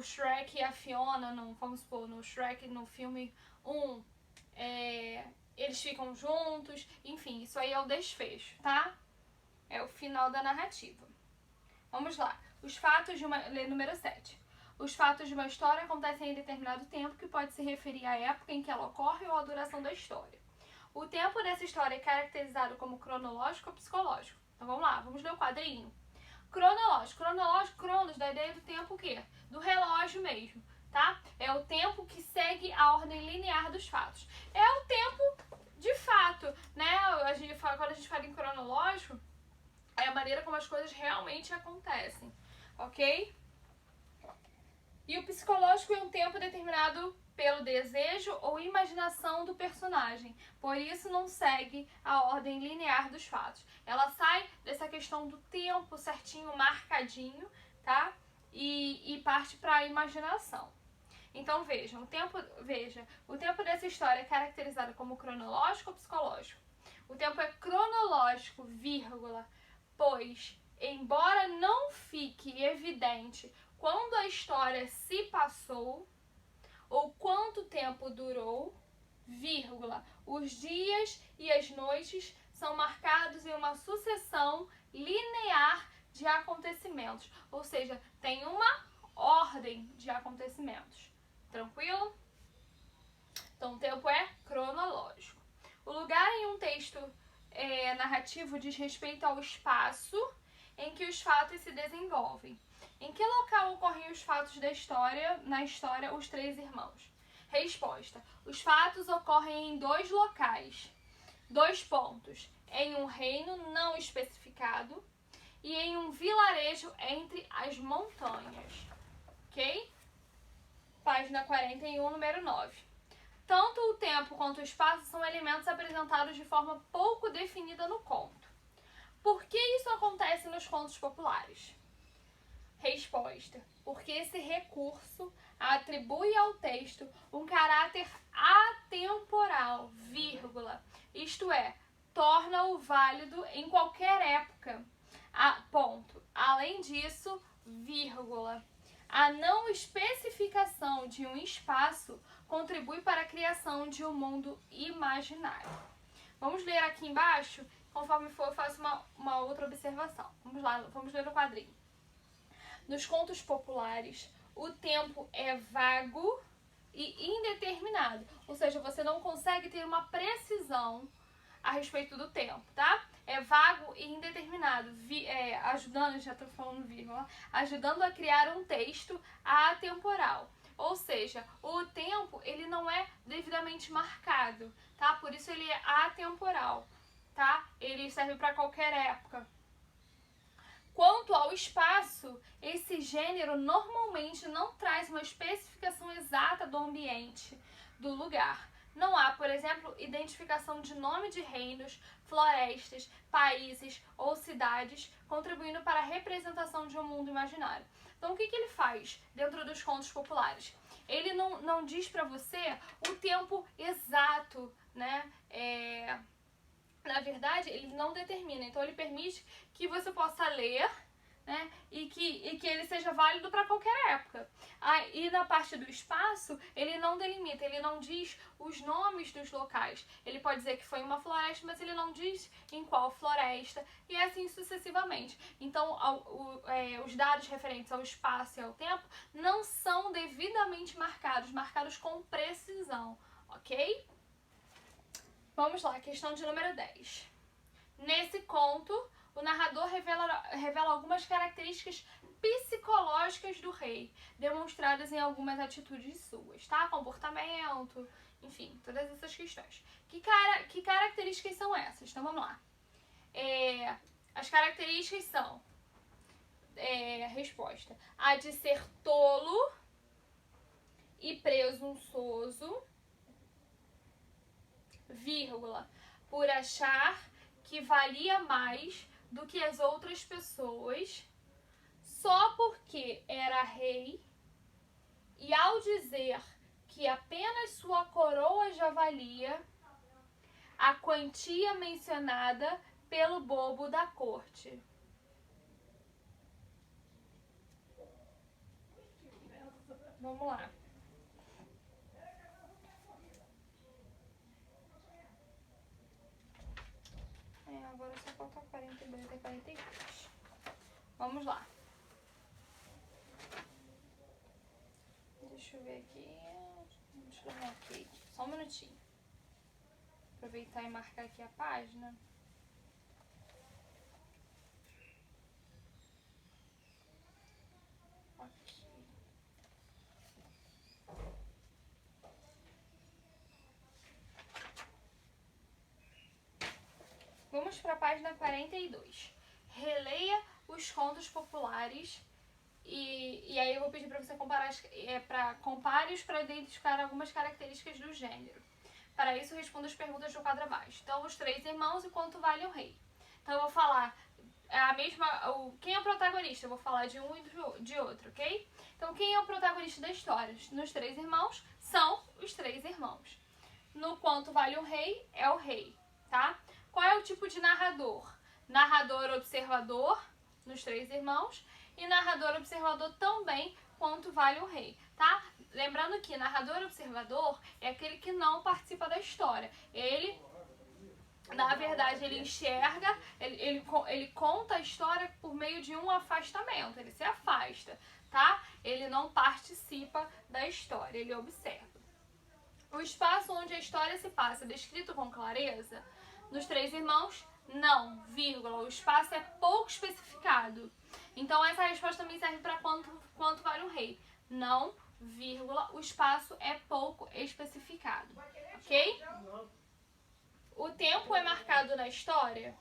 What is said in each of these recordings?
Shrek e a Fiona, vamos supor, no Shrek, no filme 1, eles ficam juntos, enfim, isso aí é o desfecho, tá? É o final da narrativa. Vamos lá. Os fatos de uma... Lei número 7. Os fatos de uma história acontecem em determinado tempo, que pode se referir à época em que ela ocorre ou à duração da história. O tempo dessa história é caracterizado como cronológico ou psicológico. Então vamos lá, vamos ler o quadrinho. Cronológico. Cronológico, cronos, da ideia do tempo o quê? Do relógio mesmo, tá? É o tempo que segue a ordem linear dos fatos. É o tempo de fato, né? Quando a gente fala em cronológico, é a maneira como as coisas realmente acontecem, ok? E o psicológico é um tempo determinado pelo desejo ou imaginação do personagem. Por isso não segue a ordem linear dos fatos. Ela sai dessa questão do tempo certinho, marcadinho, tá? E parte para a imaginação. Então veja, o tempo dessa história é caracterizado como cronológico ou psicológico. O tempo é cronológico, vírgula, pois, embora não fique evidente quando a história se passou ou quanto tempo durou, vírgula, os dias e as noites são marcados em uma sucessão linear de acontecimentos, ou seja, tem uma ordem de acontecimentos. Tranquilo? Então, o tempo é cronológico. O lugar em um texto narrativo diz respeito ao espaço em que os fatos se desenvolvem. Em que local ocorrem os fatos da história, na história, Os Três Irmãos? Resposta. Os fatos ocorrem em 2 locais. 2 pontos. Em um reino não especificado e em um vilarejo entre as montanhas. Ok? Página 41, número 9. Tanto o tempo quanto o espaço são elementos apresentados de forma pouco definida no conto. Por que isso acontece nos contos populares? Resposta. Porque esse recurso atribui ao texto um caráter atemporal, vírgula, isto é, torna-o válido em qualquer época. Ponto. Além disso, vírgula, a não especificação de um espaço contribui para a criação de um mundo imaginário. Vamos ler aqui embaixo, conforme for eu faço uma outra observação. Vamos lá, vamos ler o quadrinho. Nos contos populares, o tempo é vago e indeterminado, ou seja, você não consegue ter uma precisão a respeito do tempo, tá? É vago e indeterminado, ajudando, já estou falando vírgula, ajudando a criar um texto atemporal. Ou seja, o tempo ele não é devidamente marcado, tá? Por isso ele é atemporal, tá? Ele serve para qualquer época. Quanto ao espaço, esse gênero normalmente não traz uma especificação exata do ambiente, do lugar. Não há, por exemplo, identificação de nome de reinos, florestas, países ou cidades, contribuindo para a representação de um mundo imaginário. Então, o que ele faz dentro dos contos populares? Ele não diz para você o tempo exato, né? Na verdade, ele não determina. Então, ele permite que você possa ler, né, e que ele seja válido para qualquer época. E na parte do espaço, ele não delimita, ele não diz os nomes dos locais. Ele pode dizer que foi uma floresta, mas ele não diz em qual floresta, e assim sucessivamente. Então, os dados referentes ao espaço e ao tempo não são devidamente marcados com precisão, ok? Vamos lá, questão de número 10. Nesse conto, o narrador revela algumas características psicológicas do rei, demonstradas em algumas atitudes suas, tá? Comportamento, enfim, todas essas questões. Que características são essas? Então, vamos lá. As características são, resposta, a de ser tolo e presunçoso, vírgula, por achar que valia mais do que as outras pessoas só porque era rei, e ao dizer que apenas sua coroa já valia a quantia mencionada pelo bobo da corte. Vamos lá. Agora só falta 42 e 43. Vamos lá. Deixa eu ver aqui. Deixa eu marcar aqui. Só um minutinho. Aproveitar e marcar aqui a página. Aqui. Vamos para a página 42. Releia os contos populares e aí eu vou pedir para você comparar, compare-os para identificar algumas características do gênero. Para isso, responda as perguntas do quadro abaixo. Então, os três irmãos e quanto vale o rei. Então, eu vou falar quem é o protagonista? Eu vou falar de um e de outro, ok? Então, quem é o protagonista da história? Nos três irmãos, são os três irmãos. No quanto vale o rei, é o rei, tá? Qual é o tipo de narrador? Narrador observador, nos três irmãos, e narrador observador também, quanto vale o rei, tá? Lembrando que narrador observador é aquele que não participa da história. Ele, na verdade, ele enxerga, ele conta a história por meio de um afastamento, ele se afasta, tá? Ele não participa da história, ele observa. O espaço onde a história se passa, descrito com clareza, nos três irmãos, não, vírgula, o espaço é pouco especificado. Então, essa resposta também serve para quanto vale o rei. Não, vírgula, o espaço é pouco especificado, ok? O tempo é marcado na história?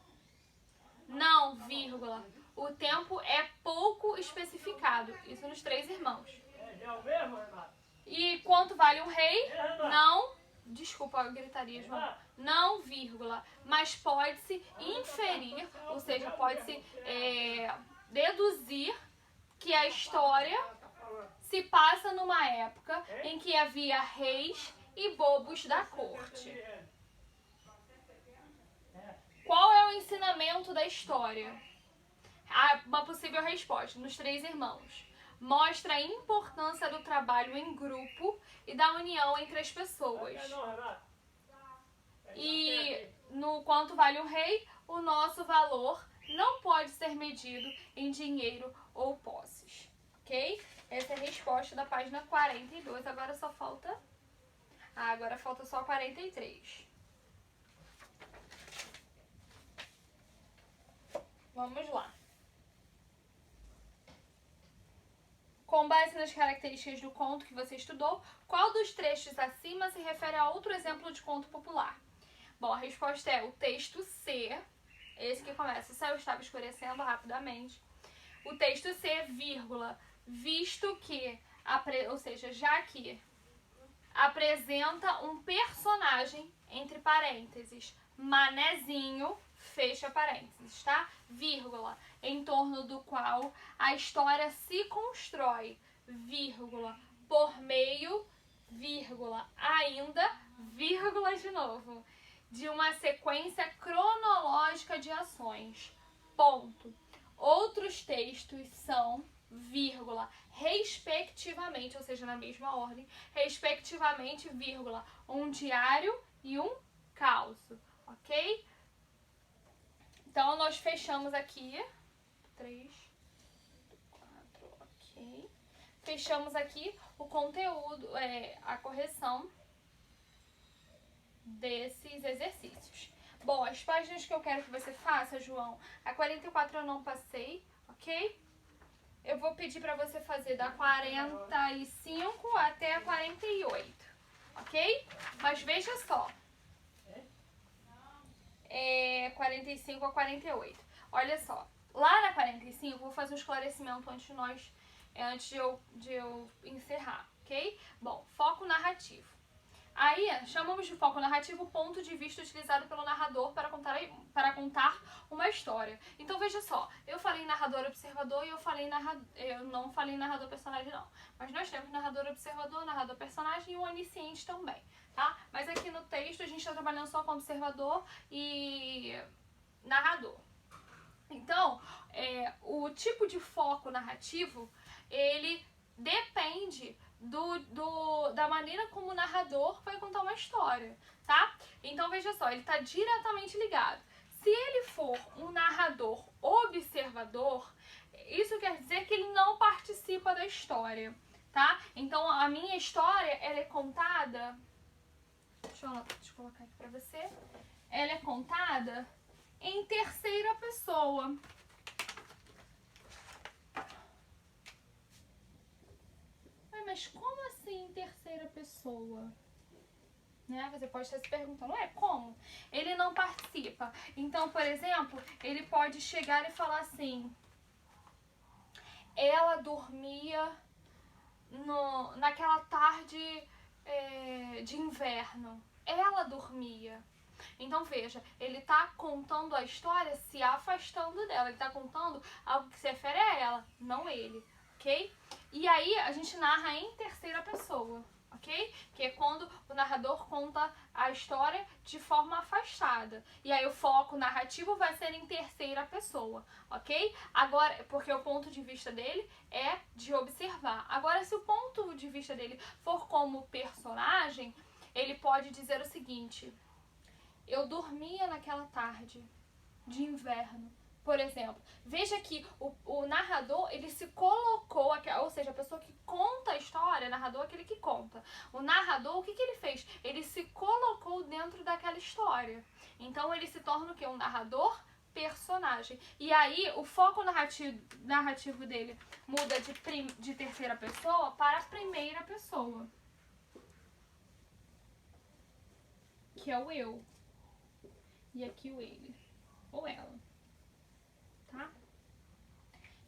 Não, vírgula, o tempo é pouco especificado. Isso nos três irmãos. E quanto vale o rei? Não, desculpa a gritaria, João. Não, vírgula, mas pode-se inferir, ou seja, pode-se deduzir que a história se passa numa época em que havia reis e bobos da corte. Qual é o ensinamento da história? Uma possível resposta, nos três irmãos. Mostra a importância do trabalho em grupo e da união entre as pessoas. E no quanto vale o rei, o nosso valor não pode ser medido em dinheiro ou posses. Ok? Essa é a resposta da página 42. Agora só falta... agora falta só 43. Vamos lá. Com base nas características do conto que você estudou, qual dos trechos acima se refere a outro exemplo de conto popular? Bom, a resposta é o texto C, esse que começa, o céu estava escurecendo rapidamente. O texto C, vírgula, visto que, ou seja, já que apresenta um personagem, entre parênteses, manezinho, fecha parênteses, tá? Vírgula, em torno do qual a história se constrói, vírgula, por meio, vírgula, ainda, vírgula de novo, de uma sequência cronológica de ações, ponto. Outros textos são, vírgula, respectivamente, ou seja, na mesma ordem, respectivamente, vírgula, um diário e um calço, ok? Então, nós fechamos aqui, 3, 4, ok. Fechamos aqui o conteúdo, a correção desses exercícios. Bom, as páginas que eu quero que você faça, João, a 44 eu não passei, ok? Eu vou pedir para você fazer da 45 até a 48, ok? Mas veja só. 45 a 48. Olha só, lá na 45 eu vou fazer um esclarecimento antes de eu encerrar, ok? Bom, foco narrativo. Aí, chamamos de foco narrativo o ponto de vista utilizado pelo narrador para contar uma história. Então, veja só, eu falei narrador observador e eu não falei narrador personagem não. Mas nós temos narrador observador, narrador personagem e um onisciente também, tá? Mas aqui no texto a gente está trabalhando só com observador e narrador. Então, o tipo de foco narrativo, ele depende da maneira como o narrador vai contar uma história, tá? Então veja só, ele está diretamente ligado. Se ele for um narrador observador, isso quer dizer que ele não participa da história, tá? Então a minha história, ela é contada... Deixa eu colocar aqui pra você. Ela é contada em terceira pessoa. Mas como assim em terceira pessoa? Né? Você pode estar se perguntando, como? Ele não participa. Então, por exemplo, ele pode chegar e falar assim: ela dormia naquela tarde de inverno. Ela dormia. Então, veja, ele está contando a história se afastando dela. Ele está contando algo que se refere a ela, não ele, ok? E aí, a gente narra em terceira pessoa, ok? Que é quando o narrador conta a história de forma afastada. E aí, o foco narrativo vai ser em terceira pessoa, ok? Agora, porque o ponto de vista dele é de observar. Agora, se o ponto de vista dele for como personagem, ele pode dizer o seguinte: eu dormia naquela tarde de inverno, por exemplo. Veja que o narrador, ele se colocou, ou seja, a pessoa que conta a história, o narrador é aquele que conta. O narrador, o que ele fez? Ele se colocou dentro daquela história. Então, ele se torna o quê? Um narrador personagem. E aí, o foco narrativo dele muda de terceira pessoa para primeira pessoa, que é o eu. E aqui o ele, ou ela, tá?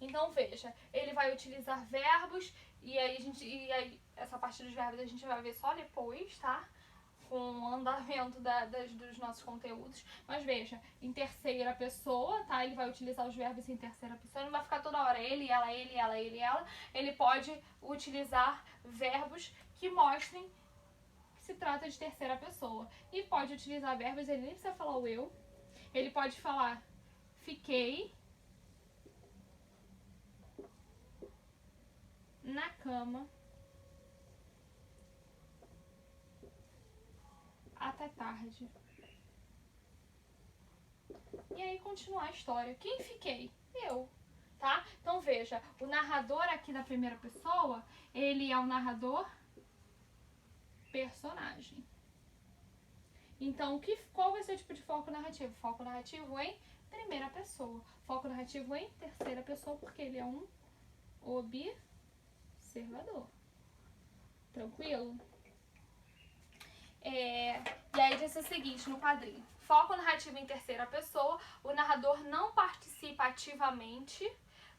Então, veja, ele vai utilizar verbos, e aí essa parte dos verbos a gente vai ver só depois, tá? Com o andamento dos nossos conteúdos. Mas veja, em terceira pessoa, tá? Ele vai utilizar os verbos em terceira pessoa, não vai ficar toda hora ele, ela, ele, ela, ele, ela. Ele pode utilizar verbos que mostrem se trata de terceira pessoa. E pode utilizar verbos, ele nem precisa falar o eu. Ele pode falar fiquei na cama até tarde. E aí continuar a história. Quem fiquei? Eu. Tá? Então veja, o narrador aqui na primeira pessoa, ele é o narrador personagem. Então, qual vai ser o tipo de foco narrativo? Foco narrativo em primeira pessoa. Foco narrativo em terceira pessoa, porque ele é um observador. Tranquilo? E aí diz o seguinte no quadrinho: foco narrativo em terceira pessoa, o narrador não participa ativamente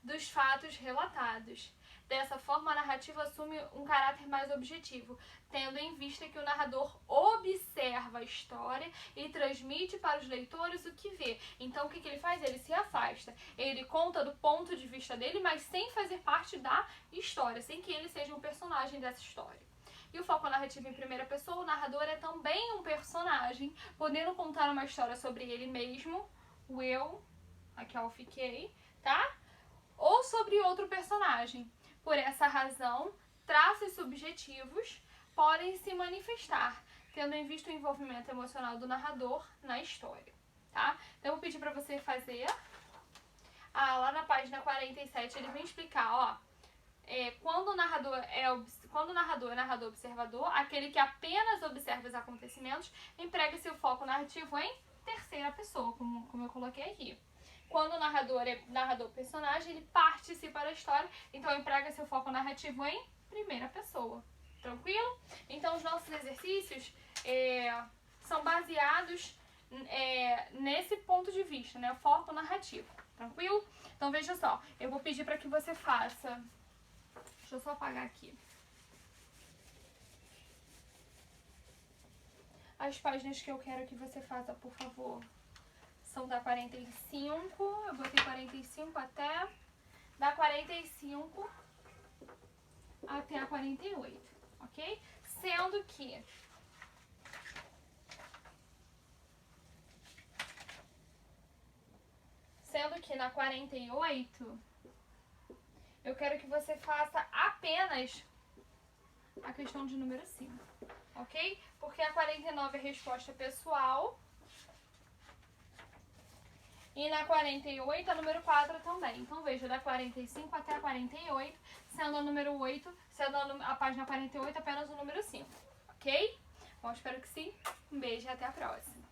dos fatos relatados. Dessa forma, a narrativa assume um caráter mais objetivo, tendo em vista que o narrador observa a história e transmite para os leitores o que vê. Então, o que ele faz? Ele se afasta. Ele conta do ponto de vista dele, mas sem fazer parte da história, sem que ele seja um personagem dessa história. E o foco narrativo em primeira pessoa, o narrador é também um personagem, podendo contar uma história sobre ele mesmo, o eu, aqui eu fiquei, tá? Ou sobre outro personagem. Por essa razão, traços subjetivos podem se manifestar, tendo em vista o envolvimento emocional do narrador na história, tá? Então, eu vou pedir para você fazer. Lá na página 47, ele vem explicar, ó, quando o narrador é narrador observador, aquele que apenas observa os acontecimentos, emprega-se o foco narrativo em terceira pessoa, como eu coloquei aqui. Quando o narrador é narrador personagem, ele participa da história, então emprega seu foco narrativo em primeira pessoa. Tranquilo? Então, os nossos exercícios são baseados nesse ponto de vista, né? Foco narrativo. Tranquilo? Então, veja só. Eu vou pedir para que você faça... Deixa eu só apagar aqui. As páginas que eu quero que você faça, por favor, são da 45, eu botei 45 até, da 45 até a 48, ok? Sendo que na 48, eu quero que você faça apenas a questão de número 5, ok? Porque a 49 é resposta pessoal. E na 48, a número 4 também. Então, veja, da 45 até a 48, sendo a número 8, sendo a página 48 apenas o número 5, ok? Bom, espero que sim. Um beijo e até a próxima.